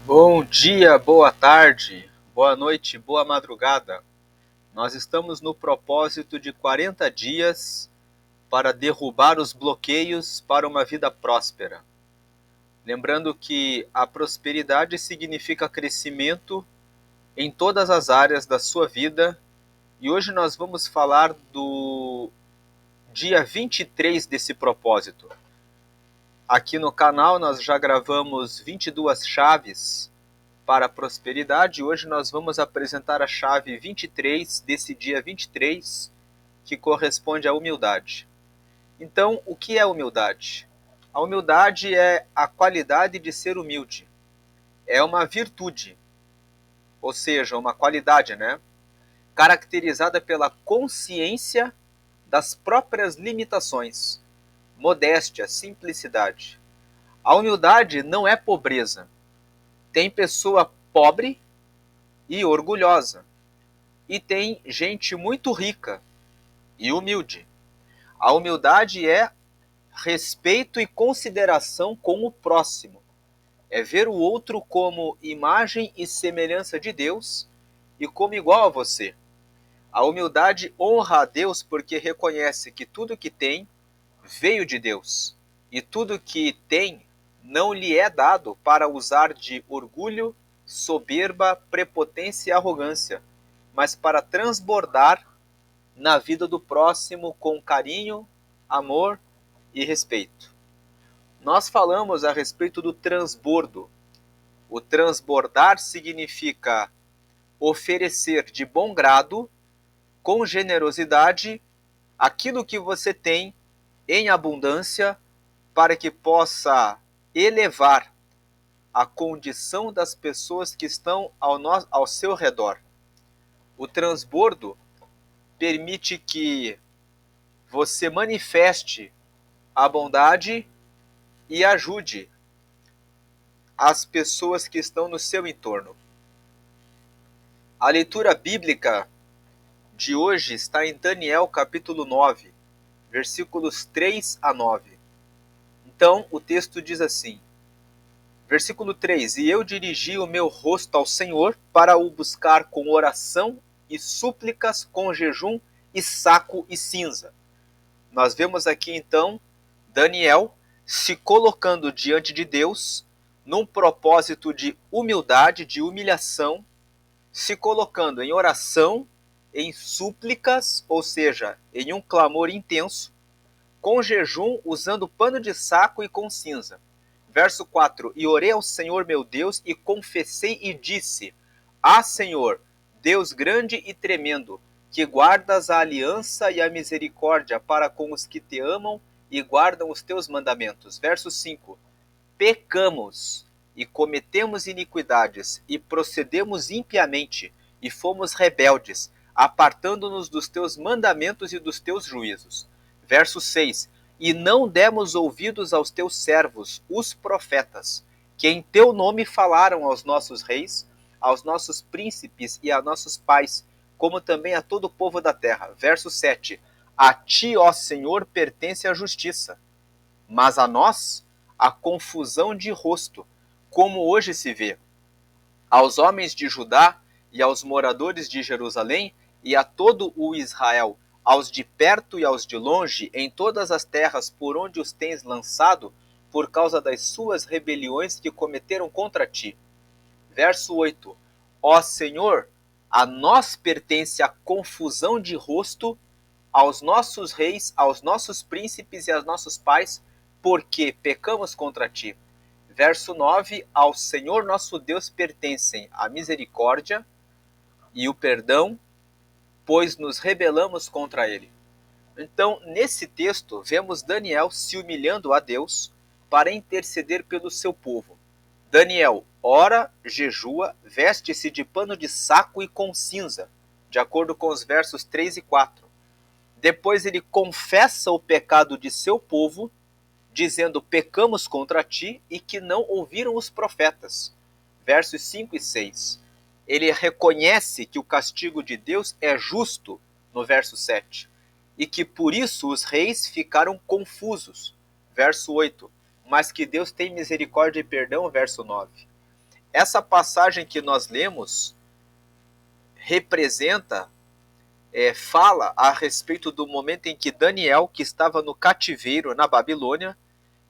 Bom dia, boa tarde, boa noite, boa madrugada. Nós estamos no propósito de 40 dias para derrubar os bloqueios para uma vida próspera. Lembrando que a prosperidade significa crescimento em todas as áreas da sua vida, e hoje nós vamos falar do dia 23 desse propósito. Aqui no canal nós já gravamos 22 chaves para a prosperidade. Hoje nós vamos apresentar a chave 23 desse dia 23, que corresponde à humildade. Então, o que é humildade? A humildade é a qualidade de ser humilde. É uma virtude, ou seja, uma qualidade, né? Caracterizada pela consciência das próprias limitações, modéstia, simplicidade. A humildade não é pobreza. Tem pessoa pobre e orgulhosa, e tem gente muito rica e humilde. A humildade é respeito e consideração com o próximo. É ver o outro como imagem e semelhança de Deus e como igual a você. A humildade honra a Deus porque reconhece que tudo que tem veio de Deus e tudo que tem não lhe é dado para usar de orgulho, soberba, prepotência e arrogância, mas para transbordar na vida do próximo com carinho, amor e respeito. Nós falamos a respeito do transbordo. O transbordar significa oferecer de bom grado, com generosidade, aquilo que você tem em abundância, para que possa elevar a condição das pessoas que estão ao seu redor. O transbordo permite que você manifeste a bondade e ajude as pessoas que estão no seu entorno. A leitura bíblica de hoje está em Daniel capítulo 9, versículos 3 a 9. Então, o texto diz assim, versículo 3: E eu dirigi o meu rosto ao Senhor para o buscar com oração e súplicas, com jejum e saco e cinza. Nós vemos aqui então Daniel se colocando diante de Deus num propósito de humildade, de humilhação, se colocando em oração, em súplicas, ou seja, em um clamor intenso, com jejum, usando pano de saco e com cinza. Verso 4: E orei ao Senhor meu Deus e confessei e disse: Ah, Senhor, Deus grande e tremendo, que guardas a aliança e a misericórdia para com os que te amam e guardam os teus mandamentos. Verso 5: Pecamos e cometemos iniquidades e procedemos impiamente e fomos rebeldes, apartando-nos dos teus mandamentos e dos teus juízos. Verso 6: E não demos ouvidos aos teus servos, os profetas, que em teu nome falaram aos nossos reis, aos nossos príncipes e a nossos pais, como também a todo o povo da terra. Verso 7: A ti, ó Senhor, pertence a justiça, mas a nós a confusão de rosto, como hoje se vê. Aos homens de Judá e aos moradores de Jerusalém e a todo o Israel, aos de perto e aos de longe, em todas as terras por onde os tens lançado, por causa das suas rebeliões que cometeram contra ti. Verso 8: Ó Senhor, a nós pertence a confusão de rosto, aos nossos reis, aos nossos príncipes e aos nossos pais, porque pecamos contra ti. Verso 9: Ao Senhor nosso Deus pertencem a misericórdia e o perdão, pois nos rebelamos contra ele. Então, nesse texto, vemos Daniel se humilhando a Deus para interceder pelo seu povo. Daniel ora, jejua, veste-se de pano de saco e com cinza, de acordo com os versos 3 e 4. Depois ele confessa o pecado de seu povo, dizendo: pecamos contra ti, e que não ouviram os profetas. Versos 5 e 6. Ele reconhece que o castigo de Deus é justo, no verso 7, e que por isso os reis ficaram confusos. Verso 8. Mas que Deus tem misericórdia e perdão, verso 9. Essa passagem que nós lemos representa, fala a respeito do momento em que Daniel, que estava no cativeiro na Babilônia,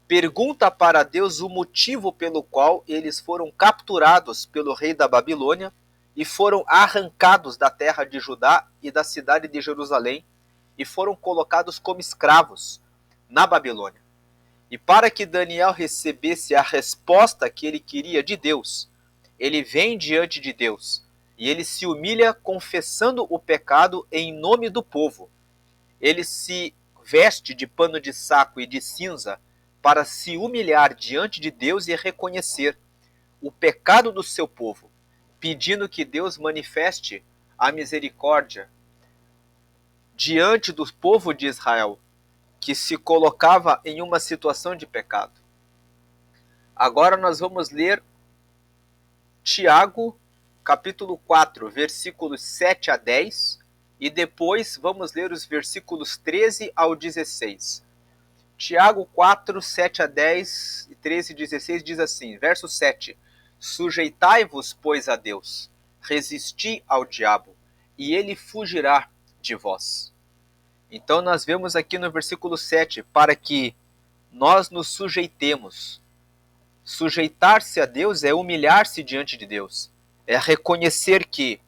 pergunta para Deus o motivo pelo qual eles foram capturados pelo rei da Babilônia e foram arrancados da terra de Judá e da cidade de Jerusalém e foram colocados como escravos na Babilônia. E para que Daniel recebesse a resposta que ele queria de Deus, ele vem diante de Deus e ele se humilha confessando o pecado em nome do povo. Ele se veste de pano de saco e de cinza para se humilhar diante de Deus e reconhecer o pecado do seu povo, pedindo que Deus manifeste a misericórdia diante do povo de Israel, que se colocava em uma situação de pecado. Agora nós vamos ler Tiago, capítulo 4, versículos 7 a 10, e depois vamos ler os versículos 13 ao 16. Tiago 4, 7 a 10, 13 e 16 diz assim, verso 7, sujeitai-vos, pois, a Deus, resisti ao diabo, e ele fugirá de vós. Então nós vemos aqui no versículo 7, para que nós nos sujeitemos. Sujeitar-se a Deus é humilhar-se diante de Deus, é reconhecer que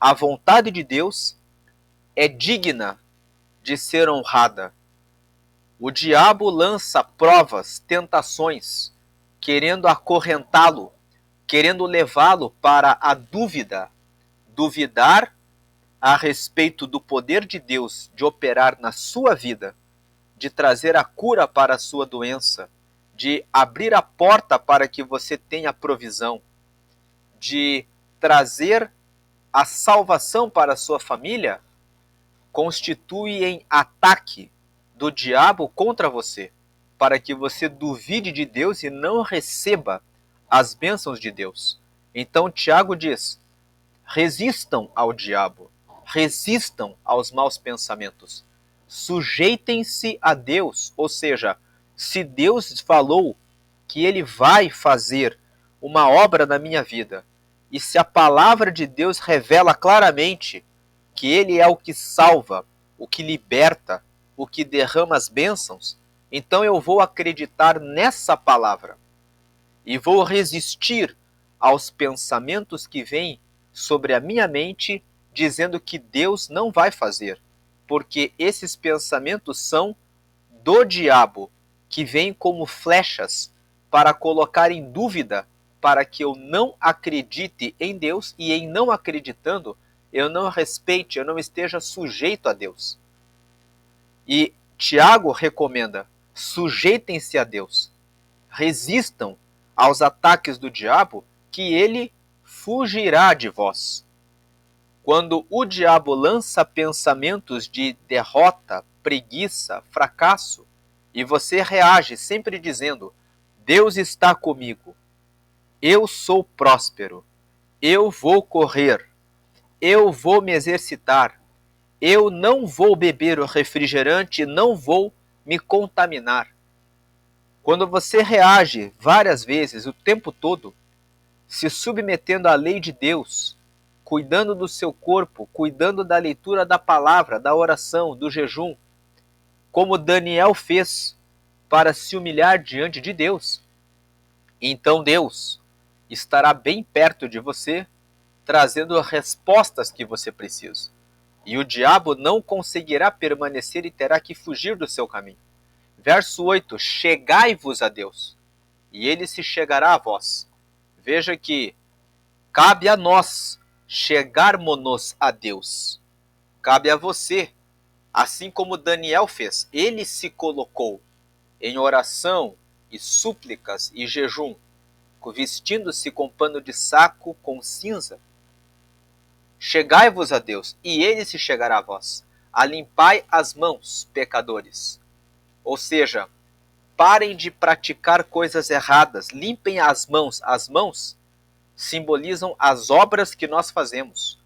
a vontade de Deus é digna de ser honrada. O diabo lança provas, tentações, querendo acorrentá-lo, querendo levá-lo para a dúvida, duvidar a respeito do poder de Deus de operar na sua vida, de trazer a cura para a sua doença, de abrir a porta para que você tenha provisão, de trazer a salvação para a sua família, constitui em ataque do diabo contra você, para que você duvide de Deus e não receba as bênçãos de Deus. Então Tiago diz, resistam ao diabo, resistam aos maus pensamentos, sujeitem-se a Deus, ou seja, se Deus falou que ele vai fazer uma obra na minha vida, e se a palavra de Deus revela claramente que ele é o que salva, o que liberta, o que derrama as bênçãos, então eu vou acreditar nessa palavra e vou resistir aos pensamentos que vêm sobre a minha mente dizendo que Deus não vai fazer, porque esses pensamentos são do diabo, que vêm como flechas para colocar em dúvida, para que eu não acredite em Deus e em não acreditando, eu não respeite, eu não esteja sujeito a Deus. E Tiago recomenda, sujeitem-se a Deus, resistam aos ataques do diabo, que ele fugirá de vós. Quando o diabo lança pensamentos de derrota, preguiça, fracasso, e você reage sempre dizendo, Deus está comigo, eu sou próspero, eu vou correr, eu vou me exercitar, eu não vou beber o refrigerante, não vou me contaminar. Quando você reage várias vezes, o tempo todo, se submetendo à lei de Deus, cuidando do seu corpo, cuidando da leitura da palavra, da oração, do jejum, como Daniel fez para se humilhar diante de Deus, então Deus estará bem perto de você, trazendo respostas que você precisa. E o diabo não conseguirá permanecer e terá que fugir do seu caminho. Verso 8, chegai-vos a Deus, e ele se chegará a vós. Veja que cabe a nós chegarmos-nos a Deus. Cabe a você, assim como Daniel fez. Ele se colocou em oração e súplicas e jejum, vestindo-se com pano de saco com cinza. Chegai-vos a Deus, e ele se chegará a vós. Alimpai as mãos, pecadores. Ou seja, parem de praticar coisas erradas, limpem as mãos. As mãos simbolizam as obras que nós fazemos.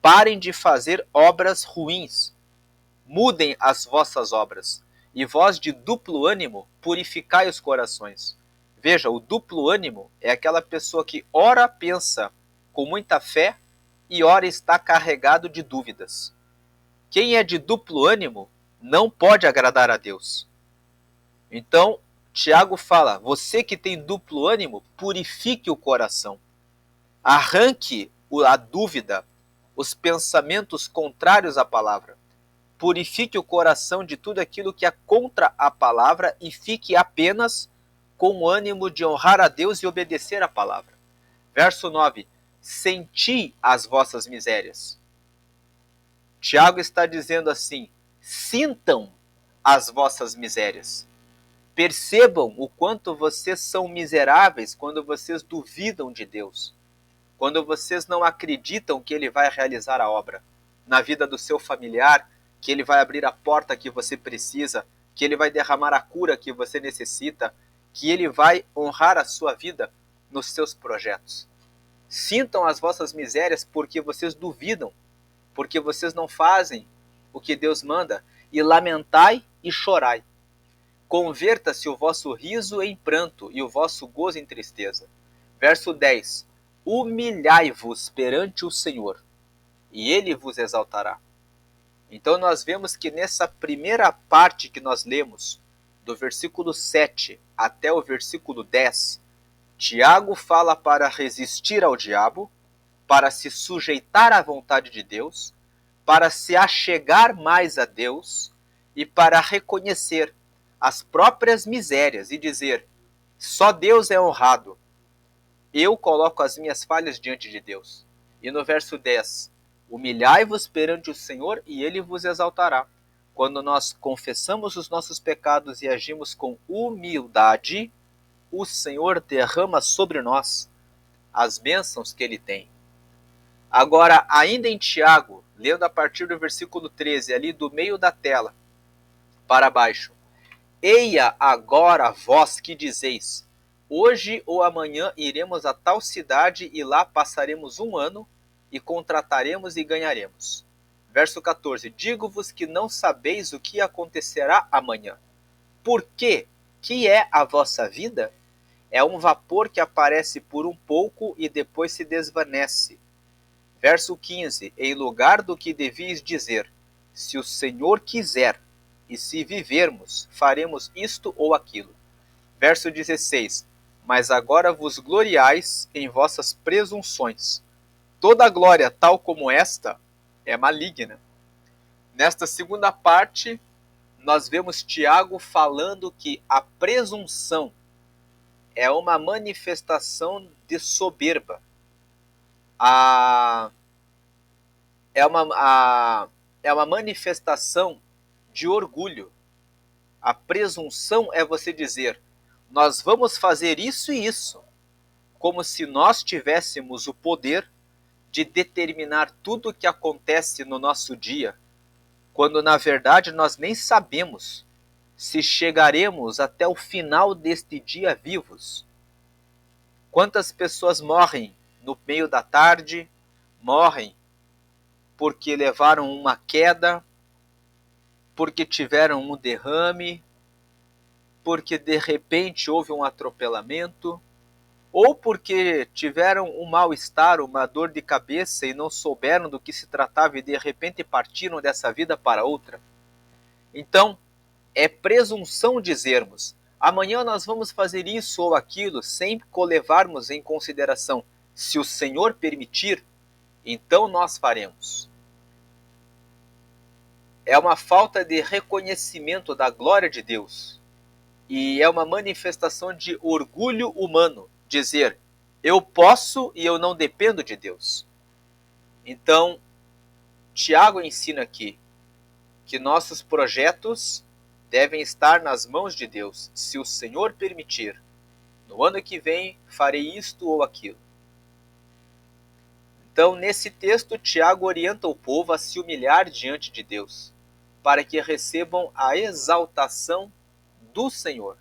Parem de fazer obras ruins. Mudem as vossas obras. E vós de duplo ânimo, purificai os corações. Veja, o duplo ânimo é aquela pessoa que ora pensa com muita fé e ora está carregado de dúvidas. Quem é de duplo ânimo não pode agradar a Deus. Então, Tiago fala, você que tem duplo ânimo, purifique o coração. Arranque a dúvida, os pensamentos contrários à palavra. Purifique o coração de tudo aquilo que é contra a palavra e fique apenas com o ânimo de honrar a Deus e obedecer a palavra. Verso 9. Senti as vossas misérias. Tiago está dizendo assim, sintam as vossas misérias. Percebam o quanto vocês são miseráveis quando vocês duvidam de Deus. Quando vocês não acreditam que Ele vai realizar a obra na vida do seu familiar, que Ele vai abrir a porta que você precisa, que Ele vai derramar a cura que você necessita, que Ele vai honrar a sua vida nos seus projetos. Sintam as vossas misérias porque vocês duvidam, porque vocês não fazem o que Deus manda, e lamentai e chorai. Converta-se o vosso riso em pranto e o vosso gozo em tristeza. Verso 10. Humilhai-vos perante o Senhor, e Ele vos exaltará. Então nós vemos que nessa primeira parte que nós lemos, do versículo 7 até o versículo 10, Tiago fala para resistir ao diabo, para se sujeitar à vontade de Deus, para se achegar mais a Deus e para reconhecer as próprias misérias e dizer, só Deus é honrado. Eu coloco as minhas falhas diante de Deus. E no verso 10, humilhai-vos perante o Senhor e Ele vos exaltará. Quando nós confessamos os nossos pecados e agimos com humildade, o Senhor derrama sobre nós as bênçãos que Ele tem. Agora, ainda em Tiago, lendo a partir do versículo 13, ali do meio da tela, para baixo. Eia agora vós que dizeis, hoje ou amanhã iremos a tal cidade e lá passaremos um ano e contrataremos e ganharemos. Verso 14, digo-vos que não sabeis o que acontecerá amanhã. Por quê? Que é a vossa vida? É um vapor que aparece por um pouco e depois se desvanece. Verso 15, em lugar do que devias dizer, se o Senhor quiser, e se vivermos, faremos isto ou aquilo. Verso 16, mas agora vos gloriais em vossas presunções. Toda glória tal como esta é maligna. Nesta segunda parte, nós vemos Tiago falando que a presunção é uma manifestação de soberba. É uma manifestação de orgulho. A presunção é você dizer, nós vamos fazer isso e isso, como se nós tivéssemos o poder de determinar tudo o que acontece no nosso dia, quando na verdade nós nem sabemos se chegaremos até o final deste dia vivos. Quantas pessoas morrem no meio da tarde, morrem porque levaram uma queda, porque tiveram um derrame, porque de repente houve um atropelamento, ou porque tiveram um mal-estar, uma dor de cabeça e não souberam do que se tratava e de repente partiram dessa vida para outra. Então, é presunção dizermos, amanhã nós vamos fazer isso ou aquilo, sem levarmos em consideração, se o Senhor permitir, então nós faremos. É uma falta de reconhecimento da glória de Deus. E é uma manifestação de orgulho humano, dizer, eu posso e eu não dependo de Deus. Então, Tiago ensina aqui que nossos projetos devem estar nas mãos de Deus. Se o Senhor permitir, no ano que vem farei isto ou aquilo. Então, nesse texto, Tiago orienta o povo a se humilhar diante de Deus, para que recebam a exaltação do Senhor.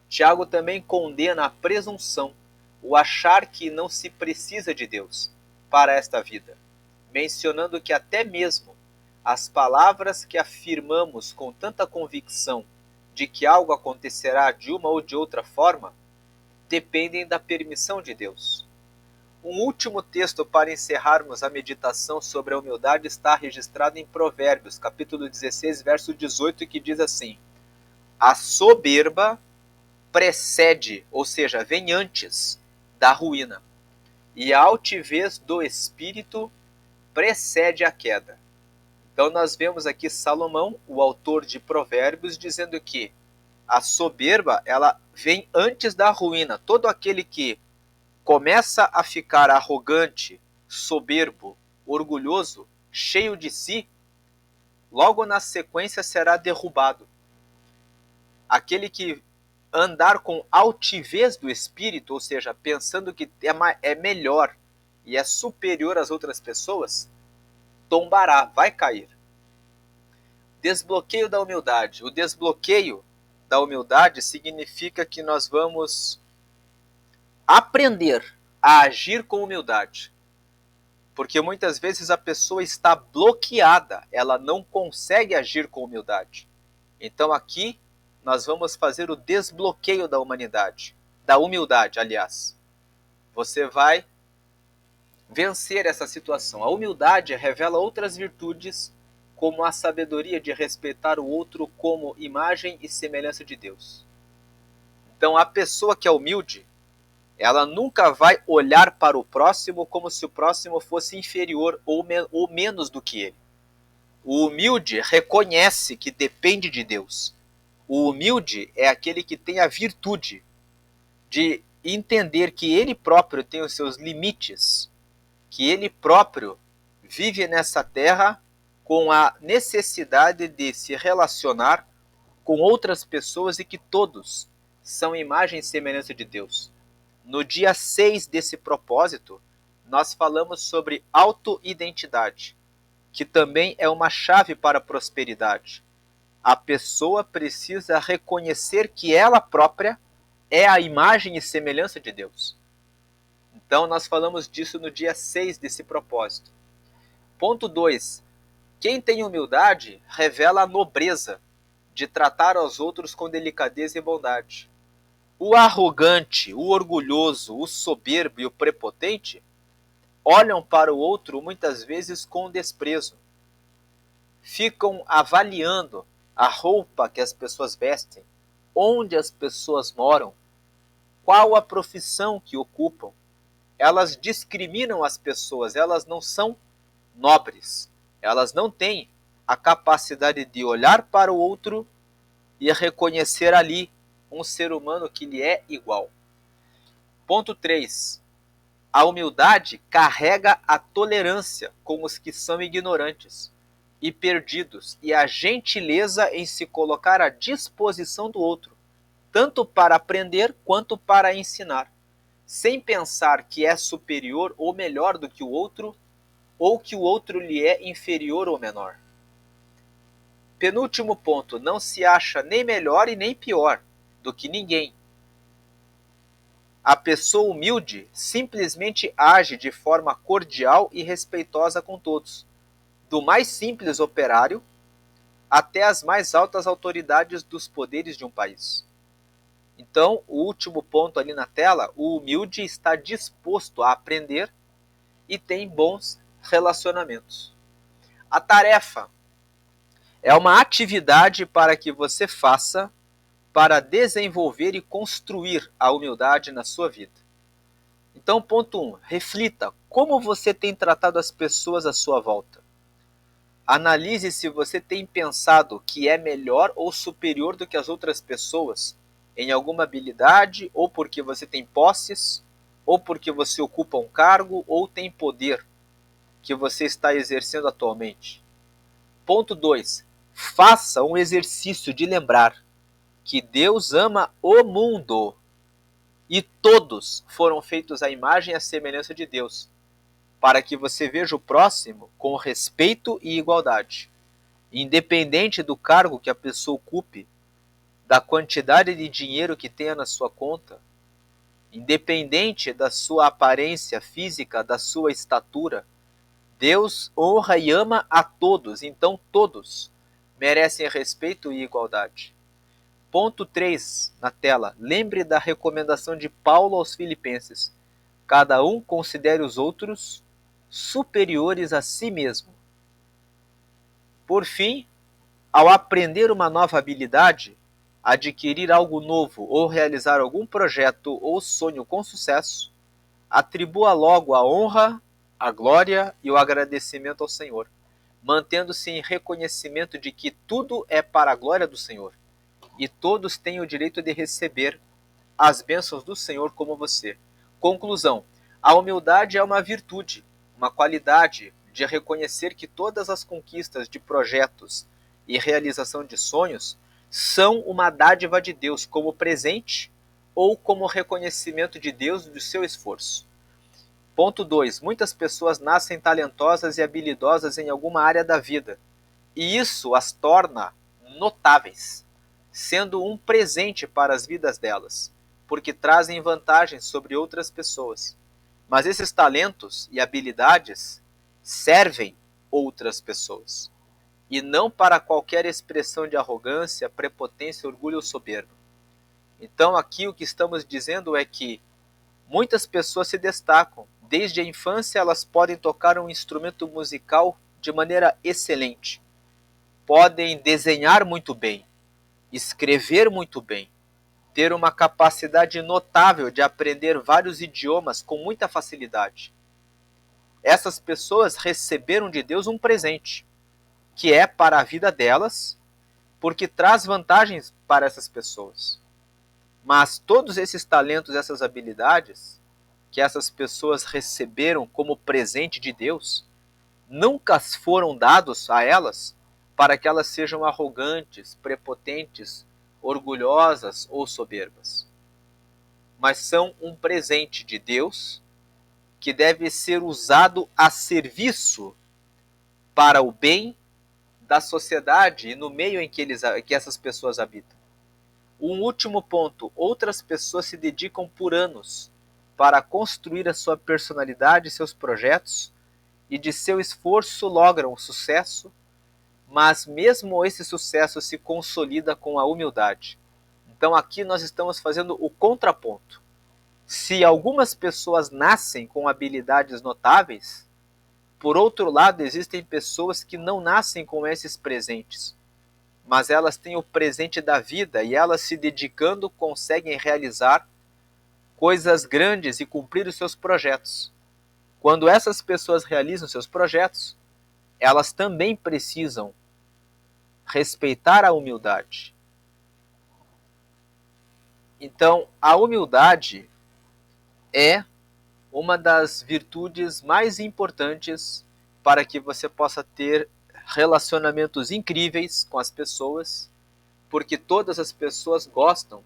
Tiago também condena a presunção, o achar que não se precisa de Deus para esta vida, mencionando que até mesmo as palavras que afirmamos com tanta convicção de que algo acontecerá de uma ou de outra forma, dependem da permissão de Deus. Um último texto para encerrarmos a meditação sobre a humildade está registrado em Provérbios, capítulo 16, verso 18, que diz assim: a soberba precede, ou seja, vem antes da ruína, e a altivez do espírito precede a queda. Então nós vemos aqui Salomão, o autor de Provérbios, dizendo que a soberba, ela vem antes da ruína. Todo aquele que começa a ficar arrogante, soberbo, orgulhoso, cheio de si, logo na sequência será derrubado. Aquele que andar com altivez do espírito, ou seja, pensando que é melhor e é superior às outras pessoas, tombará, vai cair. Desbloqueio da humildade. O desbloqueio da humildade significa que nós vamos aprender a agir com humildade. Porque muitas vezes a pessoa está bloqueada, ela não consegue agir com humildade. Então aqui nós vamos fazer o desbloqueio da humanidade, da humildade, aliás. Você vai vencer essa situação. A humildade revela outras virtudes, como a sabedoria de respeitar o outro como imagem e semelhança de Deus. Então a pessoa que é humilde, ela nunca vai olhar para o próximo como se o próximo fosse inferior ou menos do que ele. O humilde reconhece que depende de Deus. O humilde é aquele que tem a virtude de entender que ele próprio tem os seus limites, que ele próprio vive nessa terra com a necessidade de se relacionar com outras pessoas e que todos são imagem e semelhança de Deus. No dia 6 desse propósito, nós falamos sobre autoidentidade, que também é uma chave para a prosperidade. A pessoa precisa reconhecer que ela própria é a imagem e semelhança de Deus. Então, nós falamos disso no dia 6 desse propósito. Ponto 2. Quem tem humildade revela a nobreza de tratar aos outros com delicadeza e bondade. O arrogante, o orgulhoso, o soberbo e o prepotente olham para o outro muitas vezes com desprezo. Ficam avaliando a roupa que as pessoas vestem, onde as pessoas moram, qual a profissão que ocupam. Elas discriminam as pessoas, elas não são nobres. Elas não têm a capacidade de olhar para o outro e reconhecer ali um ser humano que lhe é igual. Ponto 3. A humildade carrega a tolerância com os que são ignorantes e perdidos e a gentileza em se colocar à disposição do outro, tanto para aprender quanto para ensinar, sem pensar que é superior ou melhor do que o outro ou que o outro lhe é inferior ou menor. Penúltimo ponto, não se acha nem melhor e nem pior do que ninguém. A pessoa humilde simplesmente age de forma cordial e respeitosa com todos, do mais simples operário até as mais altas autoridades dos poderes de um país. Então, o último ponto ali na tela, o humilde está disposto a aprender e tem bons relacionamentos. A tarefa é uma atividade para que você faça para desenvolver e construir a humildade na sua vida. Então, ponto 1, reflita como você tem tratado as pessoas à sua volta. Analise se você tem pensado que é melhor ou superior do que as outras pessoas em alguma habilidade, ou porque você tem posses, ou porque você ocupa um cargo, ou tem poder que você está exercendo atualmente. Ponto 2. Faça um exercício de lembrar que Deus ama o mundo e todos foram feitos à imagem e à semelhança de Deus, para que você veja o próximo com respeito e igualdade, independente do cargo que a pessoa ocupe, da quantidade de dinheiro que tenha na sua conta, independente da sua aparência física, da sua estatura. Deus honra e ama a todos, então todos merecem respeito e igualdade. Ponto 3 na tela. Lembre da recomendação de Paulo aos Filipenses. Cada um considere os outros superiores a si mesmo. Por fim, ao aprender uma nova habilidade, adquirir algo novo ou realizar algum projeto ou sonho com sucesso, atribua logo a honra, a glória e o agradecimento ao Senhor, mantendo-se em reconhecimento de que tudo é para a glória do Senhor e todos têm o direito de receber as bênçãos do Senhor como você. Conclusão: a humildade é uma virtude, uma qualidade de reconhecer que todas as conquistas de projetos e realização de sonhos são uma dádiva de Deus como presente ou como reconhecimento de Deus do seu esforço. Ponto 2. Muitas pessoas nascem talentosas e habilidosas em alguma área da vida, e isso as torna notáveis, sendo um presente para as vidas delas, porque trazem vantagens sobre outras pessoas. Mas esses talentos e habilidades servem outras pessoas, e não para qualquer expressão de arrogância, prepotência, orgulho ou soberba. Então aqui o que estamos dizendo é que muitas pessoas se destacam. Desde a infância elas podem tocar um instrumento musical de maneira excelente, podem desenhar muito bem, escrever muito bem, ter uma capacidade notável de aprender vários idiomas com muita facilidade. Essas pessoas receberam de Deus um presente, que é para a vida delas, porque traz vantagens para essas pessoas. Mas todos esses talentos, essas habilidades que essas pessoas receberam como presente de Deus, nunca foram dados a elas para que elas sejam arrogantes, prepotentes, orgulhosas ou soberbas. Mas são um presente de Deus que deve ser usado a serviço para o bem da sociedade e no meio em que essas pessoas habitam. Um último ponto: outras pessoas se dedicam por anos para construir a sua personalidade e seus projetos, e de seu esforço logram o sucesso, mas mesmo esse sucesso se consolida com a humildade. Então aqui nós estamos fazendo o contraponto. Se algumas pessoas nascem com habilidades notáveis, por outro lado existem pessoas que não nascem com esses presentes, mas elas têm o presente da vida e elas, se dedicando, conseguem realizar coisas grandes e cumprir os seus projetos. Quando essas pessoas realizam seus projetos, elas também precisam respeitar a humildade. Então, a humildade é uma das virtudes mais importantes para que você possa ter relacionamentos incríveis com as pessoas, porque todas as pessoas gostam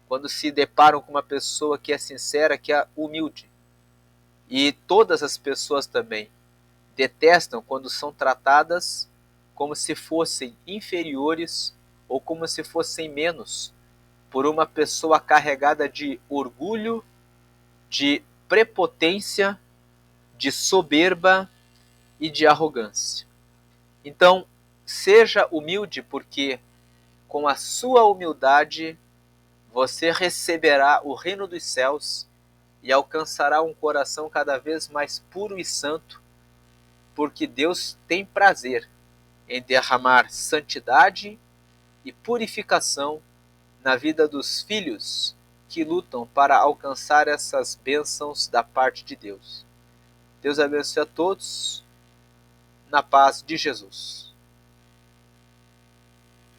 quando se deparam com uma pessoa que é sincera, que é humilde. E todas as pessoas também detestam quando são tratadas como se fossem inferiores ou como se fossem menos por uma pessoa carregada de orgulho, de prepotência, de soberba e de arrogância. Então, seja humilde, porque com a sua humildade você receberá o reino dos céus e alcançará um coração cada vez mais puro e santo, porque Deus tem prazer em derramar santidade e purificação na vida dos filhos que lutam para alcançar essas bênçãos da parte de Deus. Deus abençoe a todos, na paz de Jesus.